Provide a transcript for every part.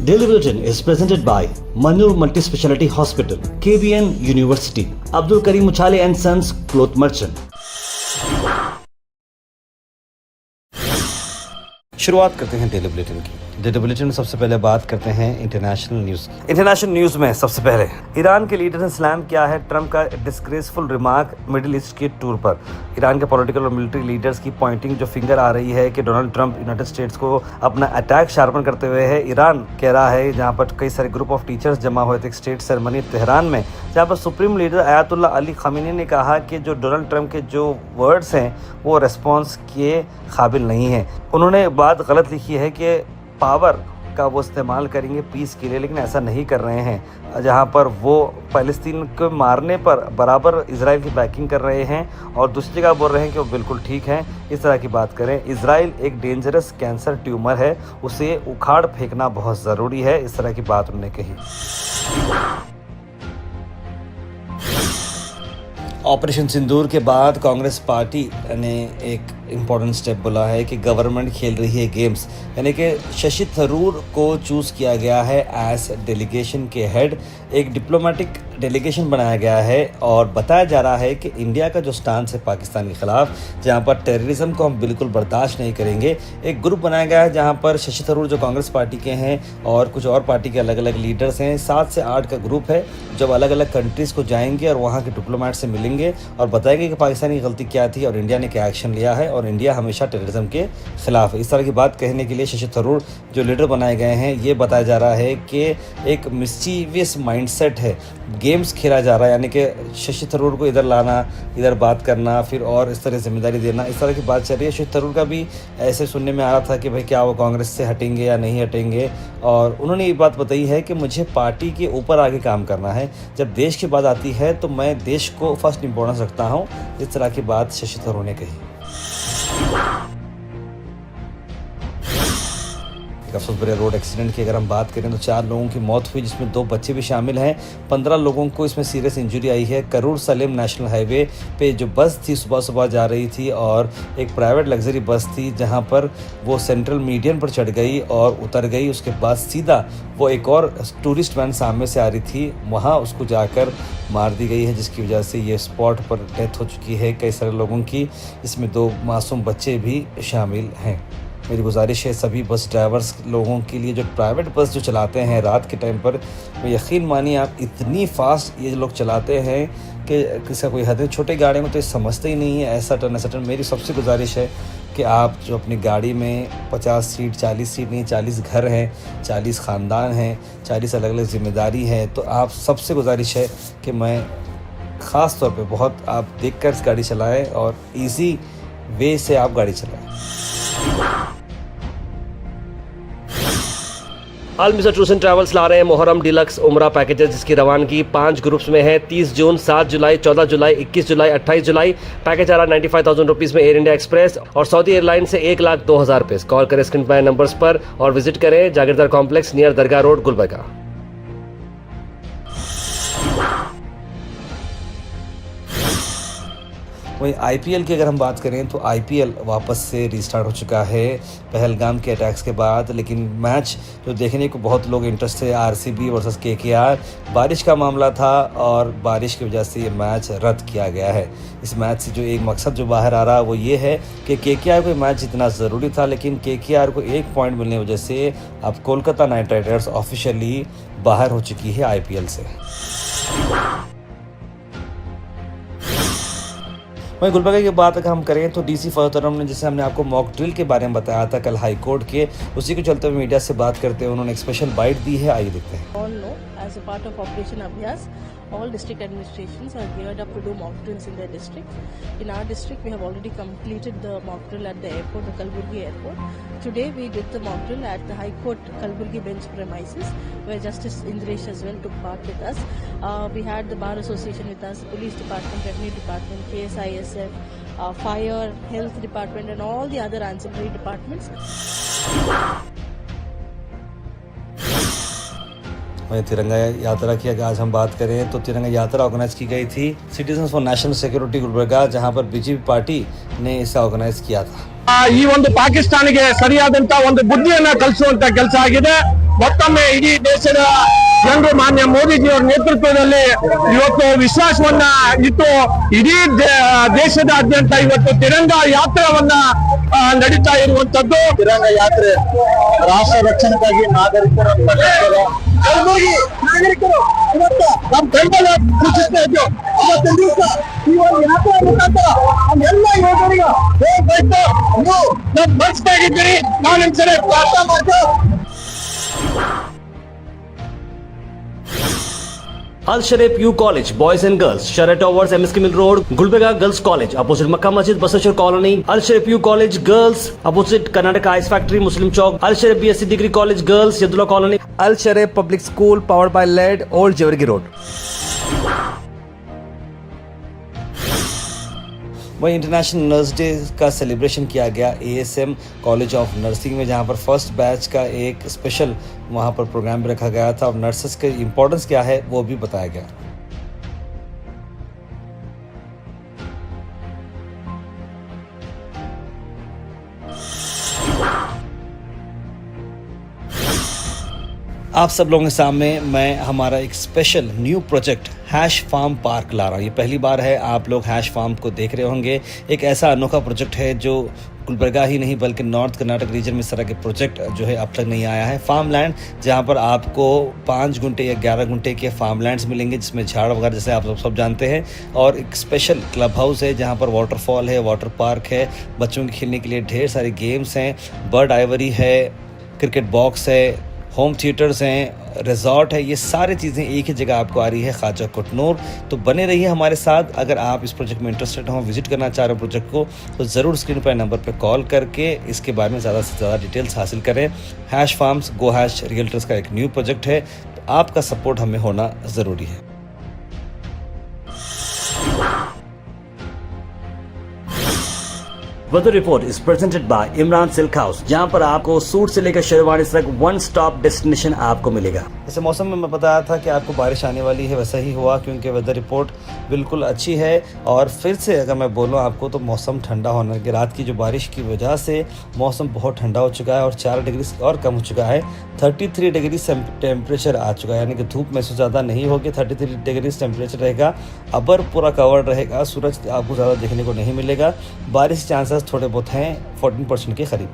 Daily Bulletin is presented by Manur Multi-Speciality Hospital, KBN University, Abdul Karim Uchale and Sons Cloth Merchant. शुरुआत करते हैं daily bulletin की। Daily bulletin में सबसे पहले बात करते हैं इंटरनेशनल न्यूज़ की। इंटरनेशनल न्यूज़ में सबसे पहले ईरान के लीडर ने सलाम किया है ट्रंप का डिस्ग्रेसफुल रिमार्क मिडिल ईस्ट के टूर पर। ईरान के पॉलिटिकल और मिलिट्री लीडर्स की पॉइंटिंग जो फिंगर आ रही है कि डोनाल्ड ट्रंप यूनाइटेड स्टेट्स को अपना अटैक शार्पन करते हुए है। ईरान कह रहा है, जहाँ पर कई सारे ग्रुप ऑफ टीचर्स जमा हुए थे एक स्टेट सेरेमनी तेहरान में, जहाँ पर supreme leader ayatollah Ali Khamenei ने कहा कि जो डोनाल्ड ट्रंप के जो वर्ड्स हैं वो रिस्पॉन्स के काबिल नहीं हैं। उन्होंने बात गलत लिखी है कि पावर का वो इस्तेमाल करेंगे पीस के लिए, लेकिन ऐसा नहीं कर रहे हैं। जहां पर वो फ़लस्तीन को मारने पर बराबर इजराइल की बैकिंग कर रहे हैं और दूसरी जगह बोल रहे हैं कि वो बिल्कुल ठीक हैं। इस तरह की बात करें, इजराइल एक डेंजरस कैंसर ट्यूमर है, उसे उखाड़ फेंकना बहुत ज़रूरी है, इस तरह की बात उन्होंने कही। ऑपरेशन सिंदूर के बाद कांग्रेस पार्टी ने एक इम्पॉर्टेंट स्टेप बोला है कि गवर्नमेंट खेल रही है गेम्स, यानी कि शशि थरूर को चूज़ किया गया है एज डेलीगेशन के हेड। एक डिप्लोमेटिक डेलीगेशन बनाया गया है और बताया जा रहा है कि इंडिया का जो स्टांस है पाकिस्तान के ख़िलाफ़, जहां पर टेररिज्म को हम बिल्कुल बर्दाश्त नहीं करेंगे। एक ग्रुप बनाया गया है जहां पर शशि थरूर जो कांग्रेस पार्टी के हैं और कुछ और पार्टी के अलग अलग लीडर्स हैं, 7 से 8 का ग्रुप है, जब अलग अलग कंट्रीज़ को जाएंगे और वहाँ के डिप्लोमेट से मिलेंगे और बताएंगे कि पाकिस्तान की गलती क्या थी और इंडिया ने क्या एक्शन लिया है और इंडिया हमेशा टेररिज्म के खिलाफ है। इस तरह की बात कहने के लिए शशि थरूर जो लीडर बनाए गए हैं, ये बताया जा रहा है कि एक मिस्चीवियस माइंडसेट है, गेम्स खेला जा रहा है, यानी कि शशि थरूर को इधर लाना, इधर बात करना, फिर और इस तरह जिम्मेदारी देना, इस तरह की बात चल रही है। शशि थरूर का भी ऐसे सुनने में आ रहा था कि भाई क्या वो कांग्रेस से हटेंगे या नहीं हटेंगे, और उन्होंने ये बात बताई है कि मुझे पार्टी के ऊपर आगे काम करना है, जब देश की बात आती है तो मैं देश को फर्स्ट इंपॉर्टेंस रखता हूँ। इस तरह की बात शशि थरूर ने कही। अफसोस भरे रोड एक्सीडेंट की अगर हम बात करें तो 4 लोगों की मौत हुई, जिसमें 2 बच्चे भी शामिल हैं। 15 लोगों को इसमें सीरियस इंजरी आई है। करूर सलेम नेशनल हाईवे पे जो बस थी सुबह सुबह जा रही थी और एक प्राइवेट लग्जरी बस थी, जहां पर वो सेंट्रल मीडियन पर चढ़ गई और उतर गई। उसके बाद सीधा वो एक और टूरिस्ट वैन सामने से आ रही थी, वहाँ उसको जाकर मार दी गई है, जिसकी वजह से ये स्पॉट पर डेथ हो चुकी है कई सारे लोगों की, इसमें 2 मासूम बच्चे भी शामिल हैं। मेरी गुजारिश है सभी बस ड्राइवर्स लोगों के लिए जो प्राइवेट बस जो चलाते हैं रात के टाइम पर, यकीन मानिए आप इतनी फास्ट ये लोग चलाते हैं कि किसका कोई हद नहीं। छोटे गाड़ियों में तो ये समझते ही नहीं है ऐसा टर्न ऐसा टर्न। मेरी सबसे गुजारिश है कि आप जो अपनी गाड़ी में 50 सीट 40 सीट नहीं 40 घर हैं, 40 ख़ानदान हैं, 40 अलग अलग ज़िम्मेदारी है, तो आप सबसे गुजारिश है कि मैं ख़ास तौर पे बहुत आप देख कर गाड़ी चलाएँ और ईजी वे से आप गाड़ी चलाएँ। अलमिज़र टूर्स एंड ट्रैवल्स ला रहे हैं मुहर्रम डिलक्स उम्रा पैकेजेस, जिसकी रवानगी 5 ग्रुप्स में है। 30 जून, 7 जुलाई, 14 जुलाई, 21 जुलाई, 28 जुलाई। पैकेज आ रहा 95,000 रुपीज़ में एयर इंडिया एक्सप्रेस और सऊदी एयरलाइन से 1,02,000 रुपये। कॉल करें स्क्रीन पर नंबर्स पर और विजिट करें जागीरदार कॉम्प्लेक्स नियर दरगाह रोड, गुलबर्गा। वहीं आईपीएल की अगर हम बात करें तो आईपीएल वापस से रीस्टार्ट हो चुका है पहलगाम के अटैक्स के बाद, लेकिन मैच जो देखने को बहुत लोग इंटरेस्ट है आरसीबी वर्सेस केकेआर। बारिश का मामला था और बारिश की वजह से ये मैच रद्द किया गया है। इस मैच से जो एक मकसद जो बाहर आ रहा वो ये है कि केकेआर को मैच जितना ज़रूरी था, लेकिन केकेआर को 1 पॉइंट मिलने की वजह से अब कोलकाता नाइट राइडर्स ऑफिशियली बाहर हो चुकी है आईपीएल से। वहीं गुलबर्गा की बात अगर हम करें तो डीसी फजलुर ने, जैसे हमने आपको मॉक ड्रिल के बारे में बताया था कल हाई कोर्ट के, उसी को चलते हुए मीडिया से बात करते हुए उन्होंने एक स्पेशल बाइट दी है, आइए देखते हैं। All know, as a part of Operation Abhyas, all district administrations are geared up to do mock drills in their districts. In our district, we have already completed the mock drill at the airport, the Kalburgi airport. Today, we did the mock drill at the High Court Kalburgi bench premises, where Justice Indresh as well took part with us. We had the Bar Association with us, Police Department, Revenue Department, KSISF, Fire, Health Department, and all the other ancillary departments. वहीं तिरंगा यात्रा की अगर आज हम बात करें तो तिरंगा यात्रा ऑर्गेनाइज की गई थी citizens for national security Gulbarga, जहां पर बीजेपी पार्टी ने इसे ऑर्गेनाइज किया था। ಈ ಒಂದು ಪಾಕಿಸ್ತಾನಿಗೆ ಸರಿಯಾದಂತ ಒಂದು ಬುದ್ಧಿಯನ್ನ ಕಲಿಸುವಂತ ಕೆಲಸ ಆಗಿದೆ। ಮತ್ತೊಮ್ಮೆ ಇಡೀ ದೇಶದ ಜನರು ಮಾನ್ಯ ಮೋದಿಜಿಯವರ ನೇತೃತ್ವದಲ್ಲಿ ಇವತ್ತು ವಿಶ್ವಾಸವನ್ನ ಇಟ್ಟು ಇಡೀ ದೇಶದಾದ್ಯಂತ ಇವತ್ತು ತಿರಂಗ ಯಾತ್ರೆವನ್ನ ನಡೀತಾ ಇರುವಂತದ್ದು. ತಿರಂಗ ಯಾತ್ರೆ ರಾಷ್ಟ್ರ ರಕ್ಷಣೆಗಾಗಿ ಕಲಬುರಗಿ ನಾಗರಿಕರು ಇವತ್ತು ನಮ್ಮ ಬೆಂಬಲ ಸೂಚಿಸ್ತಾ ಇದ್ದು ಇವತ್ತಿನ ದಿವಸ ಈ ಒಂದು ಯಾತ್ರೆ ಮುಖಾಂತರ ಎಲ್ಲ ಯೋಧರಿಗೆ ಹೋಗ್ಬೇಕು. ನೀವು ನಮ್ಮ ಮನಸ್ಸಾಗಿದ್ದೀರಿ, ನಾನು ನಿಮ್ಸರಿ ಪ್ರಾರ್ಥನೆ ಮಾಡ್ತೇವೆ. Al Sharif U College, Boys and Girls, Sharia Towers, MSK Mill Road, Gulbega Girls College, opposite Makkah Masjid, Basashar Colony. Al Sharif U College, Girls, opposite Karnataka Ice Factory, Muslim Chowk. Al Sharif BSc Degree College, Girls, Yadullah Colony. Al Sharif Public School, powered by LED, Old Jewargi Road. वहीं international nurse day का celebration किया गया ASM college of nursing में, जहां पर first batch का एक special वहां पर प्रोग्राम भी रखा गया था और नर्सेस के इम्पोर्टेंस क्या है वो भी बताया गया। आप सब लोगों के सामने मैं हमारा एक special new project hash farm park ला रहा हूँ। ये पहली बार है आप लोग हैश फार्म को देख रहे होंगे। एक ऐसा अनोखा प्रोजेक्ट है जो गुलबर्गा ही नहीं बल्कि नॉर्थ कर्नाटक रीजन में इस तरह के प्रोजेक्ट जो है अब तक नहीं आया है। फार्म लैंड जहाँ पर आपको 5 घंटे या 11 घंटे के फार्म लैंड्स मिलेंगे जिसमें झाड़ वगैरह जैसे आप सब जानते हैं, और एक स्पेशल क्लब हाउस है जहाँ पर वाटरफॉल है, वाटर पार्क है, बच्चों के खेलने के लिए ढेर सारे गेम्स हैं, बर्ड आइवरी है, क्रिकेट बॉक्स है, होम थिएटर्स हैं, रिजॉर्ट है। ये सारी चीज़ें एक ही जगह आपको आ रही है, ख्वाजा कोटनूर। तो बने रहिए हमारे साथ। अगर आप इस प्रोजेक्ट में इंटरेस्टेड हो, विजिट करना चाह रहे हो प्रोजेक्ट को, तो ज़रूर स्क्रीन पर नंबर पर कॉल करके इसके बारे में ज़्यादा से ज़्यादा डिटेल्स हासिल करें। हैश फार्म्स गो हैश रियल्टर्स का एक न्यू प्रोजेक्ट है, तो आपका सपोर्ट हमें होना ज़रूरी है। Weather report is presented by Imran silk house, जहां पर आपको सूट से लेकर शेरवानी तक वन स्टॉप डेस्टिनेशन आपको मिलेगा। जैसे मौसम में मैं बताया था कि आपको बारिश आने वाली है, वैसा ही हुआ क्योंकि वेदर रिपोर्ट बिल्कुल अच्छी है। और फिर से अगर मैं बोलूँ आपको तो मौसम ठंडा होने की, रात की जो बारिश की वजह से मौसम बहुत ठंडा हो चुका है और 4 डिग्री और कम हो चुका है। 33 डिग्री टेम्परेचर आ चुका है, यानी कि धूप महसूस ज़्यादा नहीं होगी। 33 डिग्री टेम्परेचर रहेगा, अबर पूरा कवर्ड रहेगा, सूरज आपको ज़्यादा देखने को नहीं मिलेगा। बारिश के चांसेस थोड़े बहुत हैं, 14% के करीब।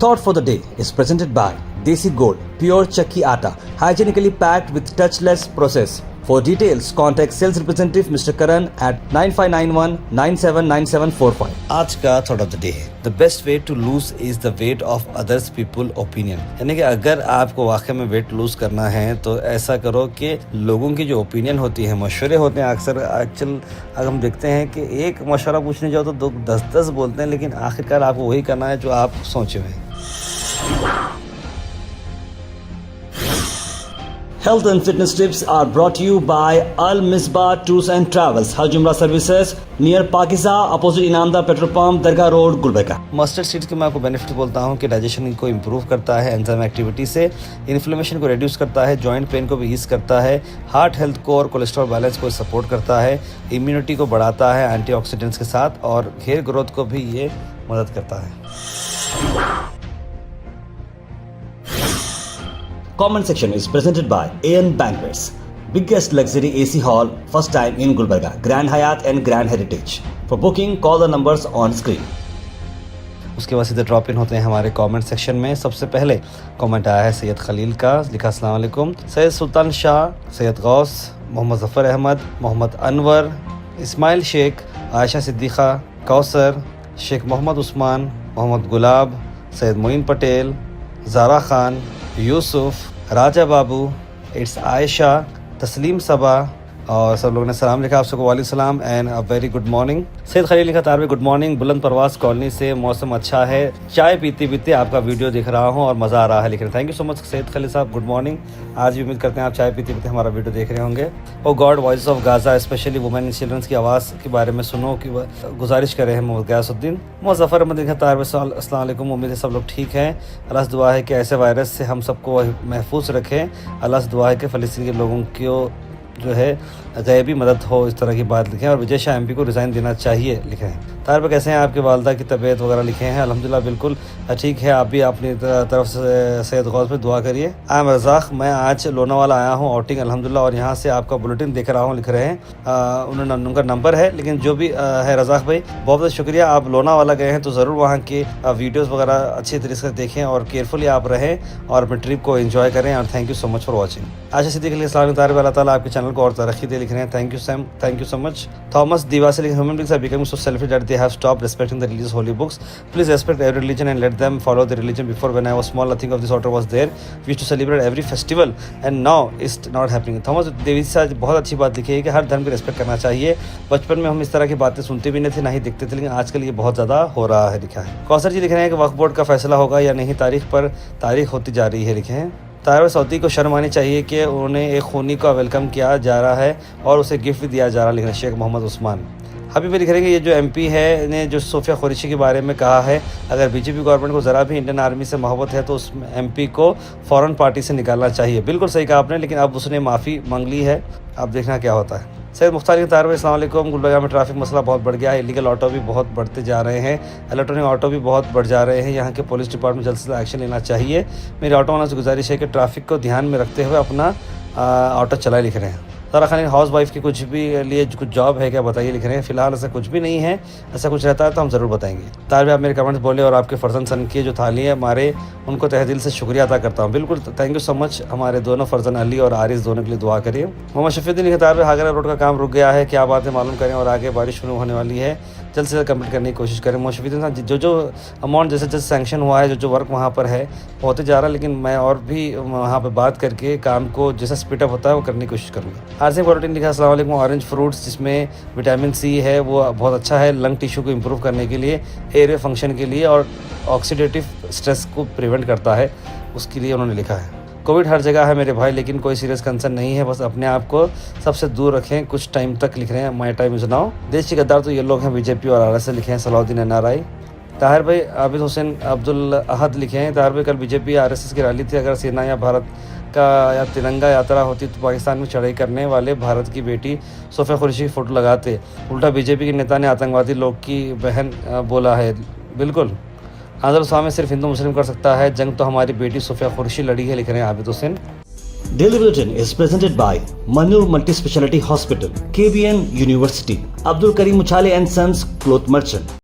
Thought for the day is presented by Desi Gold, pure chakki atta, hygienically packed with touchless process. For details, contact sales representative Mr. Karan at 9591979745. आज का थॉट ऑफ द डे है, the best way to lose is the weight of others people opinion. यानी कि अगर आपको वाकई में weight lose करना है तो ऐसा करो कि लोगों की जो ओपिनियन होती है, मशवरे होते हैं, अक्सर अगर हम देखते हैं कि एक मशवरा पूछने जाओ तो 10 बोलते हैं, लेकिन आखिरकार आपको वही करना है जो आप सोचे हुए हैं। Health and fitness tips are brought to you by Al Misbah Tours and Travels, Hajj Umrah Services, near Pakiza, opposite Inamda Petrol Pump, Dargah Road, Gulbarga. Mustard seeds के मैं आपको बेनिफिट बोलता हूँ कि डाइजेशन को इंप्रूव करता है, enzyme activity से इन्फ्लेमेशन को रिड्यूस करता है, जॉइंट पेन को भी ईज करता है, हार्ट हेल्थ को और कोलेस्ट्रॉल बैलेंस को सपोर्ट करता है, इम्यूनिटी को बढ़ाता है एंटीऑक्सीडेंट्स के साथ, और हेयर ग्रोथ को भी ये मदद करता है। Comment section is presented by AN Banquets, biggest luxury AC hall, first time in Gulbarga, Grand Hyatt and Grand Heritage. For booking, call the numbers on screen. उसके बाद सीधे ड्रॉप इन होते हैं हमारे कमेंट सेक्शन में। सबसे पहले comment आया है सैयद खलील का, लिखा अस्सलाम वालेकुम, सैयद सुल्तान शाह, सैयद गौस, मोहम्मद ज़फ़र अहमद, मोहम्मद अनवर, इस्माइल शेख, आयशा सिद्दीक़ा, कौसर, शेख मोहम्मद उस्मान, मोहम्मद गुलाब, सैयद मोइन पटेल, ज़ारा खान, यूसुफ, राजा बाबू, इट्स आयशा, तस्लीम सबा, और सब लोगों ने सलाम लिखा। आप सबको वालेकुम सलाम and a very good morning. Syed Khalil लिखा तारवे गुड मॉर्निंग, बुलंद परवास कॉलोनी से मौसम अच्छा है, चाय पीते पीते आपका वीडियो देख रहा हूं और मज़ा आ रहा है। लिख thank you so much Syed Khalil साहब, गुड मॉर्निंग। आज भी उम्मीद करते हैं आप चाय पीते पीते हमारा वीडियो देख रहे होंगे। Oh God, voice of Gaza, specially women and childrens की आवाज़ के बारे में सुनो की गुजारिश कर रहे हैं मोहम्मद गयासुद्दीन। मोहम्मद ज़फ़र अहमद लिखा तारवे अस्सलाम वालेकुम, उम्मीद है सब लोग ठीक हैं। अल्लाह से दुआ है कि ऐसे वायरस से हम सबको महफूज रखें। अल्लाह से दुआ है कि फ़लस्तीन के लोगों को जो है गैबी मदद हो, इस तरह की बात लिखें। और विजय शाह MP को रिज़ाइन देना चाहिए लिखें। ताहिर भाई कैसे हैं, आपके वालदा की तबीयत वगैरह लिखे हैं? अल्हम्दुलिल्लाह बिल्कुल ठीक है, आप भी अपनी तरफ से सेहत गौस पे दुआ करिए। आई एम रज़ाक, मैं आज लोनावाला आया हूँ आउटिंग अल्हम्दुलिल्लाह, और यहाँ से आपका बुलेटिन देख रहा हूँ, लिख रहे हैं उन्होंने उनका नंबर है, लेकिन जो भी है रज़ाक भाई बहुत बहुत शुक्रिया। आप लोनावाला गए हैं तो ज़रूर वहाँ के वीडियोज़ वगैरह अच्छी तरीके से देखें और केयरफुली आप रहें और अपने ट्रिप को एंजॉय करें। और thank you so much for watching. Asha Siddiqui के लिए सलाम तारीफ, अल्लाह ताला आपके चैनल को और तरक्की दे, लिख रहे हैं। Thank you Sam, thank you so much. Thomas दीवा से लिखे, human beings are becoming so selfish that they have stopped respecting the religious holy books. Please respect every religion and let them follow the religion. Before when I was small nothing of this order was there. We used to celebrate every festival and now it's not happening. Thomas Devi से बहुत अच्छी बात लिखी है कि हर धर्म की respect करना चाहिए। बचपन में हम इस तरह की बातें सुनते भी नहीं थे, ना ही दिखते थे, लेकिन आजकल ये बहुत ज़्यादा हो रहा है, लिखा है। कौसर जी लिख रहे हैं कि वक्फ बोर्ड का फैसला होगा या नहीं, तारीख पर तारीख होती जा रही है, लिखे हैं। ताहिर सऊदी को शर्म आनी चाहिए कि उन्हें एक खूनी का वेलकम किया जा रहा है और उसे गिफ्ट भी दिया जा रहा है, लिख रहे हैं शेख मोहम्मद उस्मान। अभी भी लिख रहे हैं कि ये जो एमपी है ने जो सोफिया कुरैशी के बारे में कहा है, अगर बीजेपी गवर्नमेंट को ज़रा भी इंडियन आर्मी से मोहब्बत है तो उस एमपी को फ़ौरन पार्टी से निकालना चाहिए। बिल्कुल सही कहा आपने, लेकिन अब उसने माफ़ी मांग ली है, अब देखना क्या होता है। सैयद मुख्तार ताहिर भाई अस्सलाम वालेकुम। गुलबर्गा में ट्रैफिक मसला बहुत बढ़ गया है, इलीगल ऑटो भी बहुत बढ़ते जा रहे हैं, इलेक्ट्रॉनिक ऑटो भी बहुत बढ़ जा रहे हैं। यहाँ के पुलिस डिपार्टमेंट जल्द से जल्द एक्शन लेना चाहिए। मेरे ऑटो वालों से गुजारिश है कि ट्रैफिक को ध्यान में रखते हुए अपना ऑटो चलाए, लिख रहे हैं। सारा खान हाउस वाइफ की कुछ भी लिए कुछ जॉब है क्या, बताइए, लिख रहे हैं। फिलहाल ऐसा कुछ भी नहीं है, ऐसा कुछ रहता है तो हम ज़रूर बताएंगे। तार भी आप मेरे कमेंट्स बोले और आपके फर्जन सन की जो थाली है हमारे, उनको तहे दिल से शुक्रिया अदा करता हूँ। बिल्कुल थैंक यू सो मच। हमारे दोनों फर्जन अली और आरिस दोनों के लिए दुआ करिए। मोहम्मद शफीउद्दीन लिखे, तार हागरा रोड का काम रुक गया है, क्या बात है मालूम करें, और आगे बारिश शुरू होने वाली है, जल्द से जल्द कंप्लीट करने की कोशिश करें। मोहम्मद शफीउद्दीन जो अमाउंट जैसे सैंक्शन हुआ है, जो वर्क वहाँ पर है होते जा रहा है, लेकिन मैं और भी वहाँ पर बात करके काम को जैसा स्पीडअप होता है वो करने की कोशिश करूँगा। आर सिंह प्रोटीन लिखा, अस्सलाम वालेकुम। ऑरेंज फ्रूट्स जिसमें विटामिन सी है वो बहुत अच्छा है लंग टिश्यू को इम्प्रूव करने के लिए, एयरवे फंक्शन के लिए, और ऑक्सीडेटिव स्ट्रेस को प्रिवेंट करता है, उसके लिए उन्होंने लिखा है। कोविड हर जगह है मेरे भाई, लेकिन कोई सीरियस कंसर्न नहीं है, बस अपने आप को सबसे दूर रखें कुछ टाइम तक, लिख रहे हैं। My time is now. देश के गद्दार तो ये लोग हैं बीजेपी और आरएसएस, लिखे हैं सलाउद्दीन एनआरआई। ताहिर भाई आबिद हुसैन अब्दुल अहद लिखे हैं, ताहिर भाई कल बीजेपी आरएसएस की रैली थी, अगर सेना या भारत का या तिरंगा यात्रा होती तो पाकिस्तान में चढ़ाई करने वाले भारत की बेटी सोफिया कुरैशी की फ़ोटो लगाते, उल्टा बीजेपी के नेता ने आतंकवादी लोग की बहन बोला है। बिल्कुल आज़र स्वामी सिर्फ हिंदू मुस्लिम कर सकता है, जंग तो हमारी बेटी सोफिया कुरैशी लड़ी है, लिख रहे हैं Abid Hussain. Daily Bulletin is presented by Manu Multi Speciality Hospital, KBN University, Abdul Karim Uchale and Sons Cloth Merchant.